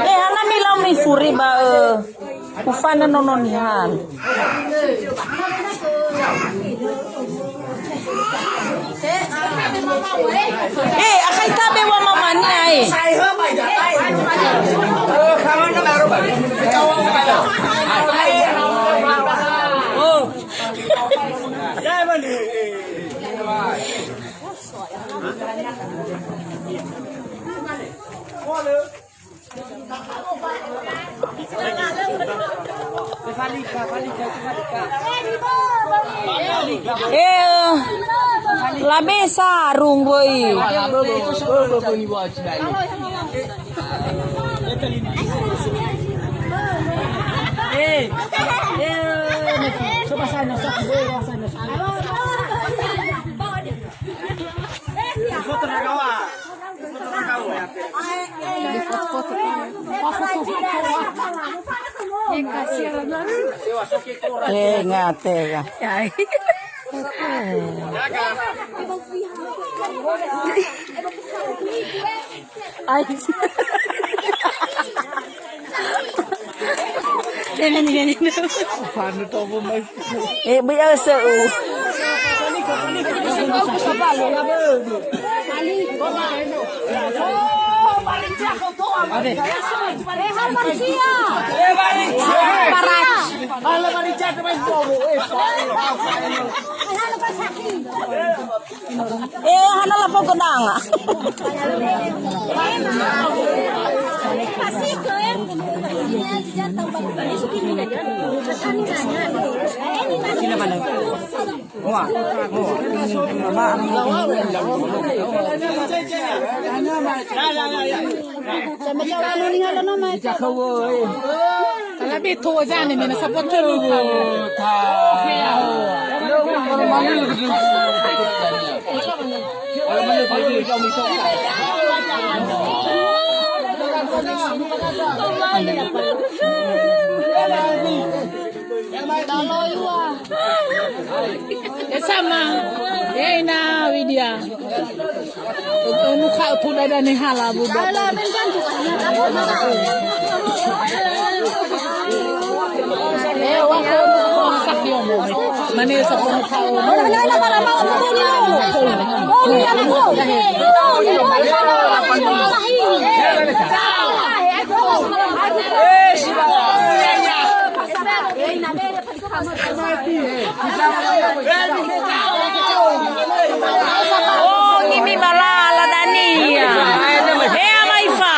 Hana milang mi furi ba ufana nononihan. Akai tabe wa mamani ai. Labe sarung boy. Coba sana foto na kawa. Ngate ka. Biasa hana la fogo danga. Tapi tua jangan ni, nak support tu. Sama, na Widya. Mukha tu dah ni halah budak. Mana sa pun tahu. Oh, ngimi malala dania. Amaifa.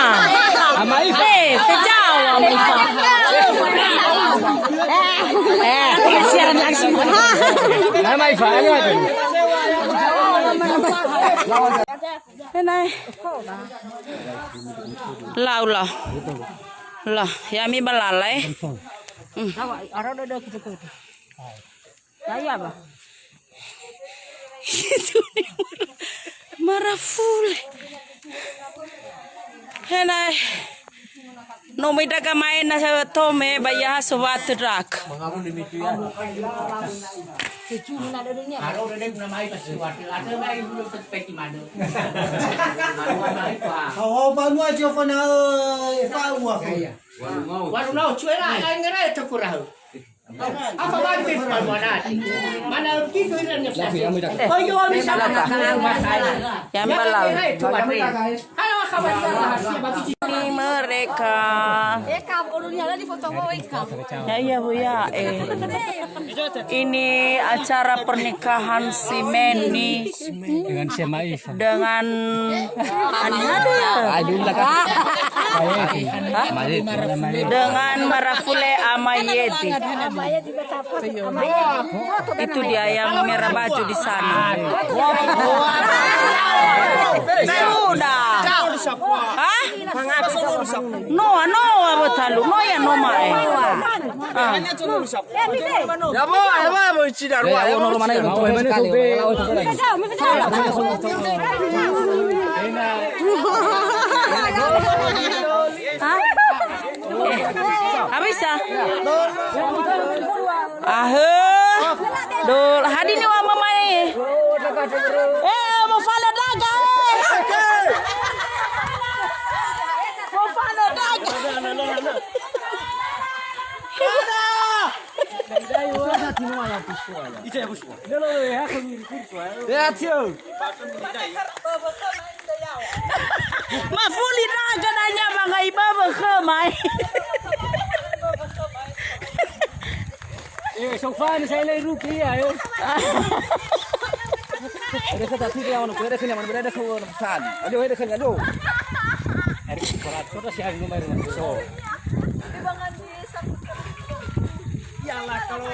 Amaifa. Sejauh Amaifa. Siaran langsung. Amaifa, Enai. Lah. Lah, yami balalai. Saya apa? Itu marah full. Enai. Nomida kamain na sa tome bayah sewat rak. Oh, baru aja kena tahu aku. Waduh, no, cuy lah, yang ngerai terkurang. Apa bagi mana? Mana kita ini yang oh, yo, misalnya yang balal. Ini mereka. Ya Bu ya. Ini acara pernikahan si Meni dengan si Maif dengan Dengan Marafule Amayeti. Itu dia yang merah baju di sana. Sudah. Hah? Noa betalu. No ya no mae. Habis ah? Dul, hadi ni wa mama ni. Mau follow daga. Mau follow daga. Mafuli daga nanya mga iba berkemai. Sofa ni saya lagi rupiah yo. Ada kata tu dia orang ada kena mana ada kau san. Ada ada kena do. Ada korat sudah siap rumah rumah so. Yalah kalau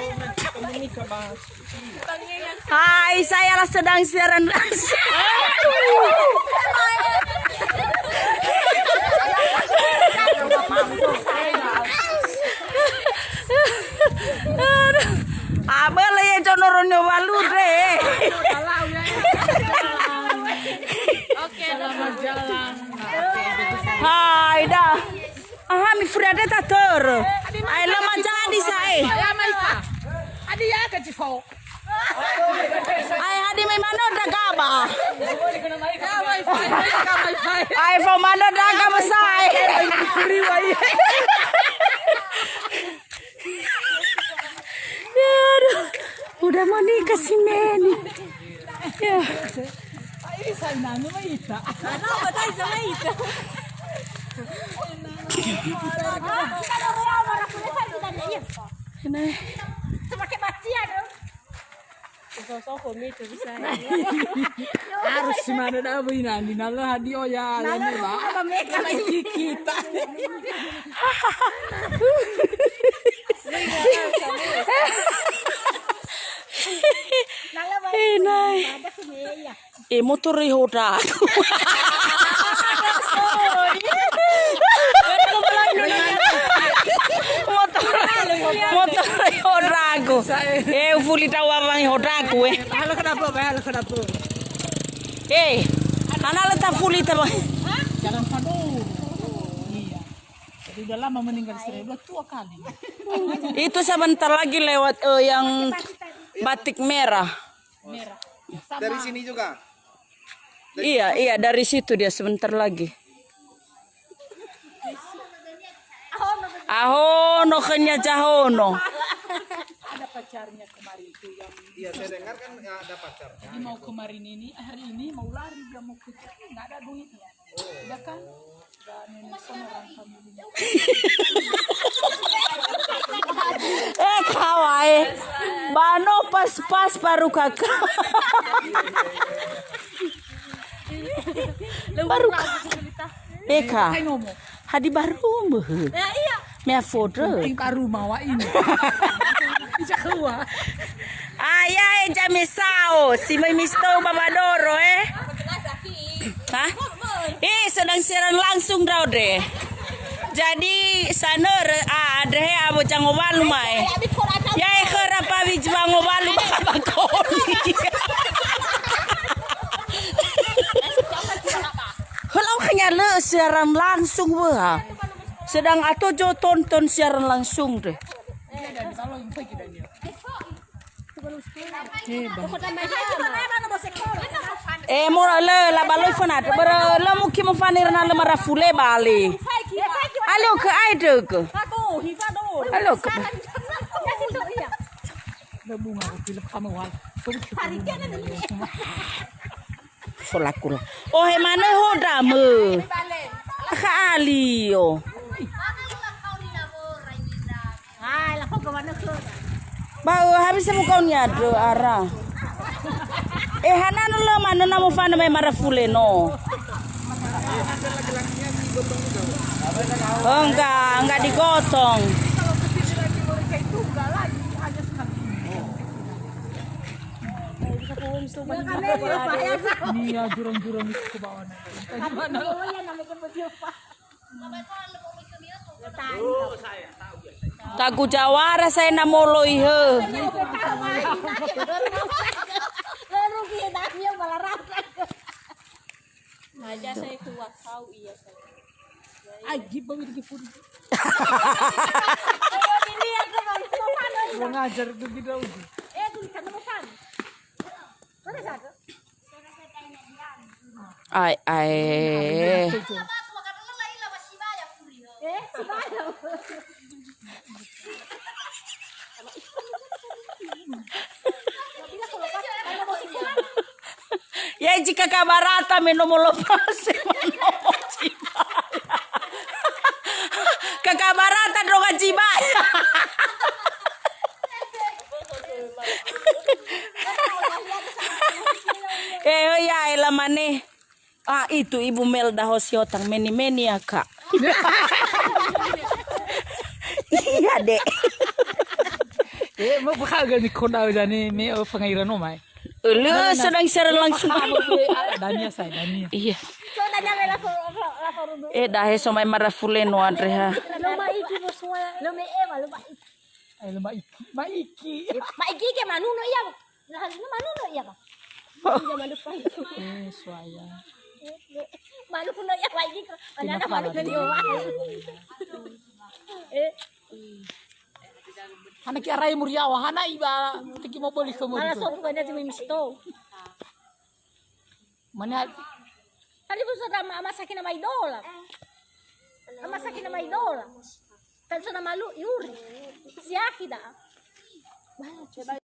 ini ke bang. Hai, saya sedang siaran langsung. Abang lah yang conoron nyobalu deh. Oke, selamat jalan. Hai dah. Mi freda tator. Ai lama jadi saya. Adi ya ke Cifo. Ai hadi mai mano dagaba. Ya wifi, ka wifi. Ai fo mano dagaba sai. Free wifi. Aduh, udah mau nikah si Meni. Ya. Ini sana no maita. Ano ba tayo sa maita? Harus mana dah begini nala hadio ya ni ba. Kita. Motor hoda. Motor hodaku. Fuli tawa bang hodaku Halo kenapa? Halo kenapa? Ana letak fuli tawa. Jalan Padu. Iya. Jadi udah lama meninggal istri, udah tua kali. Itu sebentar lagi lewat yang batik merah. Merah. Dari sini juga. Iya, dari situ dia sebentar lagi. Ahono kenya jahono. Ada pacarnya kemarin itu yang Iya, saya dengar kan ada pacarnya. jadi mau kemarin ini hari ini mau lari dia mau ke nggak ada duitnya. Udah kan? Udah nenek sama orang familinya. Kawai. Bano pas baru kakak. Baru Eka. Saya ngomong. Hadi baru mah. Ya iya. Mea foto. Yang baru mawa ini. Bisa keluar. Ayah jamesao si may misto babadoro Hah? Sedang siaran langsung daw deh. Jadi sana adre abo jangobalu mai. Ya kera pawi jangobalu bakoni. Kalau kanya le siaran langsung wah. Sedang atau jo tonton siaran langsung deh. Mora le la baloi fanat ber la muki mo fanir na le mara fule bali. Alo ke ai dek. Alo ke. Bunga film kamu wal. Solakula. Oh he mana hoda me. Ka ali yo. Ai, lah kok kemana ke? Bau habis mo kau nyado ara. Hanan lo mana namo fana me mara fule no. Oh, enggak digotong. Kalau kesini lagi mereka itu enggak lagi, hanya sekali. Ini ya jurang-jurang itu ke bawah. Gimana? Tagu Jawara saya namolo ihe. Aja saya keluar tahu iya saya. Ajib banget di pun. Ini aku mau Ngajar tuh gitu. tulisan nomor 1. Mana satu? Ay. Sebayang. Ya jika kabarata menomolo pase kakabarata droga jibaya. Ya elamane. Ah itu Ibu Melda Hosiotang meni ya Kak. Iya dek. Mau bakal gak kona jani me pengairan omai. Sedang secara langsung. Dania saya Dania. Iya. So nanya mela ko Dahe somai marafuleno Andrea. Luma iki mo semua. Luma luma iki. Ay maiki. Maiki ke manuno iya. Lah manuno iya ka. Hindi malu pa. Suaya. Malu puno iya maiki ko. Ana malu na diyo. Hana ki aray muriawa hana iba tiki mo boli ko mo. Ala so ko na ti misto. Mana Tali po sa masakin na may dola. Masakin na may dola. Tali sa na malu yuri. Siya kita.